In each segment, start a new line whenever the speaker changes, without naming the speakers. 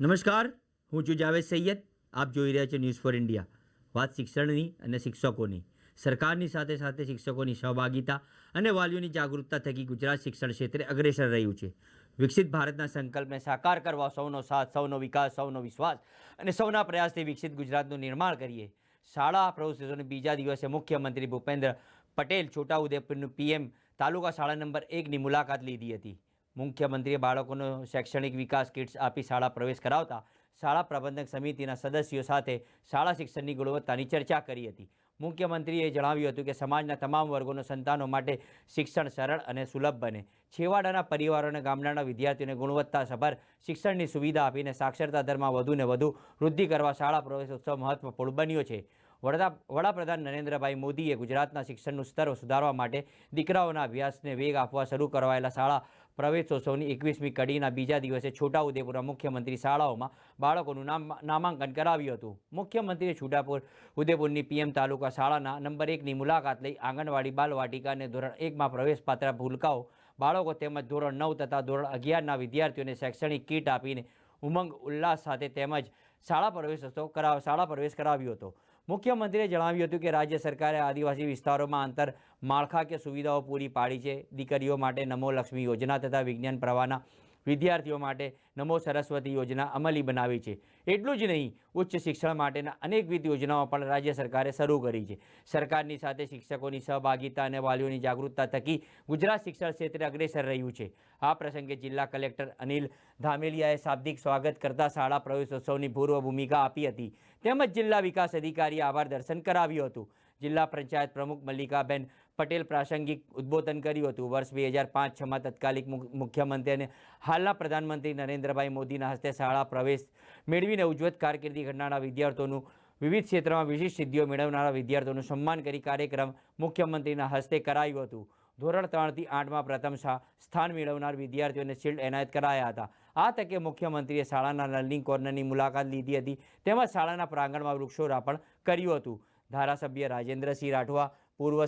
નમસ્કાર, હું છું જાવેદ સૈયદ. આપ જોઈ રહ્યા છો ન્યૂઝ ફોર ઇન્ડિયા. વાત શિક્ષણની અને શિક્ષકોની. સરકારની સાથે સાથે શિક્ષકોની સહભાગિતા અને વાલીઓની જાગૃતતા થકી ગુજરાત શિક્ષણ ક્ષેત્રે અગ્રેસર રહ્યું છે. વિકસિત ભારતના સંકલ્પને સાકાર કરવા સૌનો સાથ, સૌનો વિકાસ, સૌનો વિશ્વાસ અને સૌના પ્રયાસથી વિકસિત ગુજરાતનું નિર્માણ કરીએ. શાળા પ્રવેશોત્સવના બીજા દિવસે મુખ્યમંત્રી ભૂપેન્દ્ર પટેલ છોટાઉદેપુરનું પીએમ તાલુકા શાળા નંબર 1ની મુલાકાત લીધી હતી. મુખ્યમંત્રીએ બાળકોનો શૈક્ષણિક વિકાસ કિટ્સ આપી શાળા પ્રવેશ કરાવતા શાળા પ્રબંધક સમિતિના સદસ્યો સાથે શાળા શિક્ષણની ગુણવત્તાની ચર્ચા કરી હતી. મુખ્યમંત્રીએ જણાવ્યું હતું કે સમાજના તમામ વર્ગોના સંતાનો માટે શિક્ષણ સરળ અને સુલભ બને. છેવાડાના પરિવારો અને ગામડાના વિદ્યાર્થીઓને ગુણવત્તાસભર શિક્ષણની સુવિધા આપીને સાક્ષરતા દરમાં વધુને વધુ વૃદ્ધિ કરવા શાળા પ્રવેશોત્સવ મહત્વપૂર્ણ બન્યો છે. વડાપ્રધાન નરેન્દ્રભાઈ મોદીએ ગુજરાતના શિક્ષણનું સ્તર સુધારવા માટે દીકરાઓના અભ્યાસને વેગ આપવા શરૂ કરાયેલા શાળા પ્રવેશોત્સવની 21મી કડીના બીજા દિવસે છોટાઉદેપુરના મુખ્યમંત્રી શાળાઓમાં બાળકોનું નામાંકન કરાવ્યું હતું. મુખ્યમંત્રીએ છોટાઉદેપુરની પીએમ તાલુકા શાળાના નંબર 1ની મુલાકાત લઈ આંગણવાડી, બાલવાટિકા અને ધોરણ 1માં પ્રવેશપાત્ર ભૂલકાઓ બાળકો તેમજ ધોરણ 9 તથા ધોરણ 11ના વિદ્યાર્થીઓને શૈક્ષણિક કીટ આપીને ઉમંગ ઉલ્લાસ સાથે તેમજ શાળા પ્રવેશ કરાવ્યો હતો. મુખ્યમંત્રીએ જણાવ્યું હતું કે રાજ્ય સરકારે આદિવાસી વિસ્તારોમાં આંતર માળખાકીય સુવિધાઓ પૂરી પાડી છે. દીકરીઓ માટે નમો લક્ષ્મી યોજના તથા વિજ્ઞાન પ્રવાહના વિદ્યાર્થીઓ માટે નમો સરસ્વતી યોજના અમલી બનાવી છે. એટલું જ નહીં, ઉચ્ચ શિક્ષણ માટેના અનેકવિધ યોજનાઓ પણ રાજ્ય સરકારે શરૂ કરી છે. સરકારની સાથે શિક્ષકોની સહભાગિતા અને વાલીઓની જાગૃતતા થકી ગુજરાત શિક્ષણ ક્ષેત્રે અગ્રેસર રહ્યું છે. આ પ્રસંગે જિલ્લા કલેક્ટર અનિલ ધામેલિયાએ શાબ્દિક સ્વાગત કરતા શાળા પ્રવેશોત્સવની પૂર્વ ભૂમિકા આપી હતી. તેમજ જિલ્લા વિકાસ અધિકારીએ આભાર દર્શન કરાવ્યું હતું. જિલ્લા પંચાયત પ્રમુખ મલ્લિકાબેન પટેલ પ્રાસંગિક ઉદ્બોધન કર્યું હતું. વર્ષ 2005-6માં તત્કાલિક મુખ્યમંત્રી અને હાલના પ્રધાનમંત્રી નરેન્દ્રભાઈ મોદીના હસ્તે શાળા પ્રવેશ મેળવીને ઉજ્જવળ કારકિર્દી ઘડનારા વિદ્યાર્થીઓનું વિવિધ ક્ષેત્રમાં વિશિષ્ટ સિદ્ધિઓ મેળવનારા વિદ્યાર્થીઓનું સન્માન કરી કાર્યક્રમ મુખ્યમંત્રીના હસ્તે કરાયું હતું. ધોરણ 3થી 8માં પ્રથમ સ્થાન મેળવનાર વિદ્યાર્થીઓને શિલ્ડ એનાયત કરાયા હતા. આ તકે મુખ્યમંત્રીએ શાળાના લર્નિંગ કોર્નરની મુલાકાત લીધી હતી. તેમજ શાળાના પ્રાંગણમાં વૃક્ષારોપણ કર્યું હતું. ધારાસભ્ય રાજેન્દ્રસિંહ રાઠવા, પૂર્વ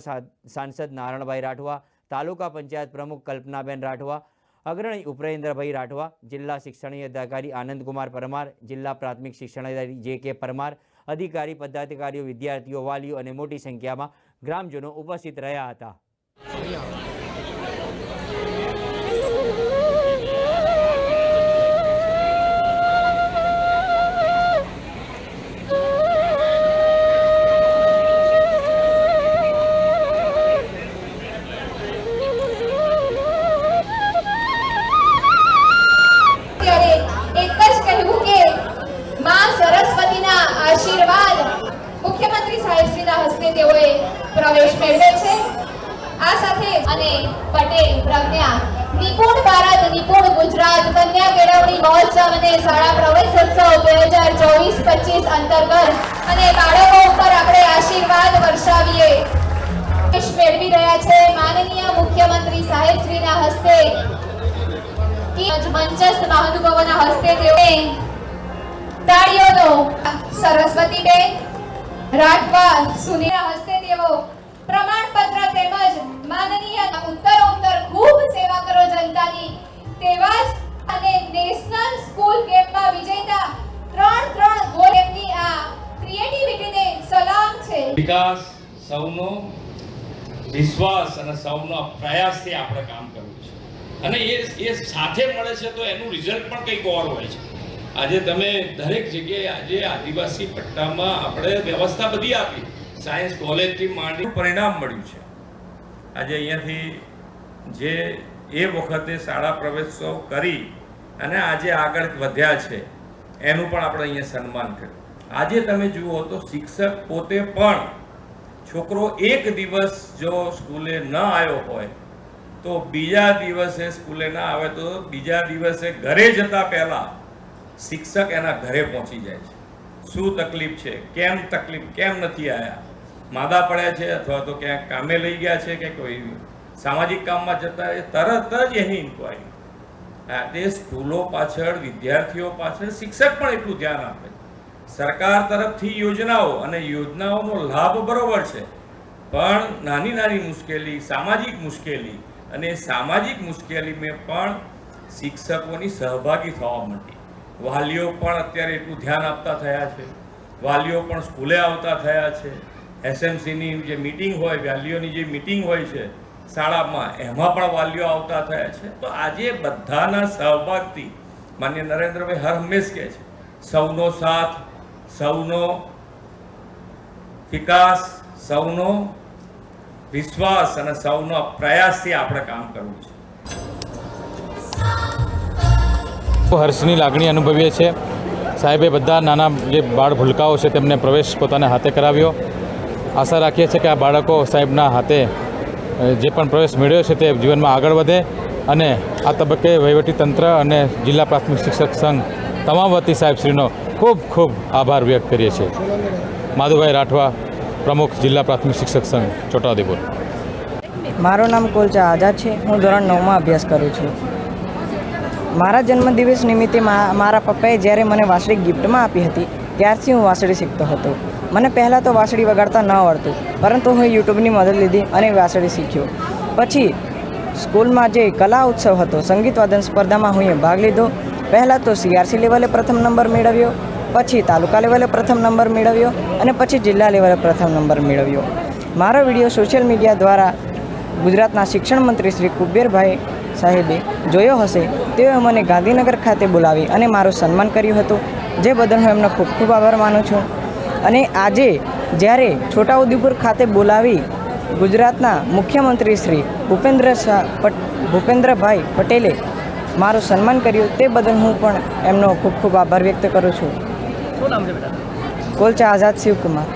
સાંસદ નારણભાઈ રાઠવા, તાલુકા પંચાયત પ્રમુખ કલ્પનાબેન રાઠવા, અગ્રણી ઉપેન્દ્રભાઈ રાઠવા, જિલ્લા શિક્ષણ અધિકારી આનંદકુમાર પરમાર, જિલ્લા પ્રાથમિક શિક્ષણાધિકારી જે.કે. પરમાર, અધિકારી, પદાધિકારીઓ, વિદ્યાર્થીઓ, વાલીઓ અને મોટી સંખ્યામાં ગ્રામજનો ઉપસ્થિત રહ્યા હતા.
મુખ્યમંત્રી સાહેબશ્રીના હસ્તે તેઓએ પ્રવેશ મેળવે છે. આ સાથે અને પટેલ પ્રજ્ઞા નિપુણ ભારત નિપુણ ગુજરાત કન્યા કેળવણી મહોત્સવ અને શાળા પ્રવેશોત્સવ 2024-25 અંતર્ગત અને બાળકો ઉપર આપણે આશીર્વાદ વર્ષાવીએ મેળવી રહ્યા છે. માનનીય મુખ્યમંત્રી સાહેબશ્રીના હસ્તે મંચસ્થ મહાનુભાવોના હસ્તે તેઓએ તાળીઓનો સરસ્વતીબેન રાઠવા સુનીના હસ્તે તેઓ પ્રમાણપત્ર તેમજ માનનીય ઉત્તરોત્તર ખૂબ સેવા કરો જનતાની તેવા જ અને નેશનલ સ્કૂલ ગેમમાં વિજેતા ત્રણ ગોલની આ ક્રિએટિવિટીને સલામ છે.
વિકાસ સૌનો વિશ્વાસ અને સૌનો પ્રયાસથી આપણે કામ કરવું છે અને એ સાથે મળે છે તો એનું રિઝલ્ટ પણ કંઈક ઓર હોય છે. આજે તમે દરેક જગ્યાએ આજે આદિવાસી પટ્ટામાં આપણે વ્યવસ્થા બધી આપી, સાયન્સ કોલેજથી માંડી પરિણામ મળ્યું છે. આજે અહીંયાથી જે એ વખતે શાળા પ્રવેશોત્સવ કરી અને આજે આગળ વધ્યા છે એનું પણ આપણે અહીંયા સન્માન કર્યું. આજે તમે જુઓ તો શિક્ષક પોતે પણ છોકરો એક દિવસ જો સ્કૂલે ન આવ્યો હોય તો બીજા દિવસે સ્કૂલે ના આવે તો બીજા દિવસે ઘરે જતા પહેલા શિક્ષક એના ઘરે પહોંચી જાય છે. શું તકલીફ છે, કેમ નથી આવ્યા, માદા પડ્યા છે અથવા તો ક્યાંક કામે લઈ ગયા છે કે કોઈ સામાજિક કામમાં જતા તરત જ એની ઇન્ક્વાયરી. તે સ્કૂલો પાછળ, વિદ્યાર્થીઓ પાછળ શિક્ષક પણ એટલું ધ્યાન આપે. સરકાર તરફથી યોજનાઓ અને યોજનાઓનો લાભ બરોબર છે, પણ નાની નાની મુશ્કેલી, સામાજિક મુશ્કેલી અને સામાજિક મુશ્કેલીમાં પણ શિક્ષકોની સહભાગી થવા માંડી. વાલીઓ પણ અત્યારે એટલું ધ્યાન આપતા થયા છે, વાલીઓ પણ સ્કૂલે આવતા થયા છે. એસએમસીની જે મિટિંગ હોય, વાલીઓની જે મિટિંગ હોય છે શાળામાં, એમાં પણ વાલીઓ આવતા થયા છે. તો આજે બધાના સહભાગથી માનનીય નરેન્દ્રભાઈ હર હંમેશ કહે છે, સૌનો સાથ, સૌનો વિકાસ, સૌનો વિશ્વાસ અને સૌનો પ્રયાસથી આપણે કામ કરવું છે.
હર્ષની લાગણી અનુભવીએ છીએ. સાહેબે બધા નાના જે બાળ ભૂલકાઓ છે તેમને પ્રવેશ પોતાના હાથે કરાવ્યો. આશા રાખીએ છીએ કે આ બાળકો સાહેબના હાથે જે પણ પ્રવેશ મેળવ્યો છે તે જીવનમાં આગળ વધે અને આ તબક્કે વહીવટીતંત્ર અને જિલ્લા પ્રાથમિક શિક્ષક સંઘ તમામ વતી સાહેબશ્રીનો ખૂબ ખૂબ આભાર વ્યક્ત કરીએ છીએ. માધુભાઈ રાઠવા, પ્રમુખ જિલ્લા પ્રાથમિક શિક્ષક સંઘ, છોટાઉદેપુર.
મારું નામ કોલચા આઝાદ છે. હું ધોરણ 9માં અભ્યાસ કરું છું. મારા જન્મદિવસ નિમિત્તે મારા પપ્પાએ જ્યારે મને વાંસળી ગિફ્ટમાં આપી હતી ત્યારથી હું વાંસળી શીખતો હતો. મને પહેલાં તો વાંસળી વગાડતા ન આવડતું, પરંતુ હું યુટ્યુબની મદદ લીધી અને વાંસળી શીખ્યો. પછી સ્કૂલમાં જે કલા ઉત્સવ હતો, સંગીત વાદન સ્પર્ધામાં હું ભાગ લીધો. પહેલાં તો CRC લેવલે પ્રથમ નંબર મેળવ્યો, પછી તાલુકા લેવલે પ્રથમ નંબર મેળવ્યો અને પછી જિલ્લા લેવલે પ્રથમ નંબર મેળવ્યો. મારો વિડીયો સોશિયલ મીડિયા દ્વારા ગુજરાતના શિક્ષણ મંત્રી શ્રી કુબેરભાઈ સાહેબે જોયો હશે. તેઓએ મને ગાંધીનગર ખાતે બોલાવી અને મારું સન્માન કર્યું હતું, જે બદલ હું એમનો ખૂબ ખૂબ આભાર માનું છું. અને આજે જ્યારે છોટાઉદેપુર ખાતે બોલાવી ગુજરાતના મુખ્યમંત્રી શ્રી ભૂપેન્દ્રભાઈ પટેલે મારું સન્માન કર્યું, તે બદલ હું પણ એમનો ખૂબ ખૂબ આભાર વ્યક્ત કરું છું. કોલચા આઝાદ શિવકુમાર.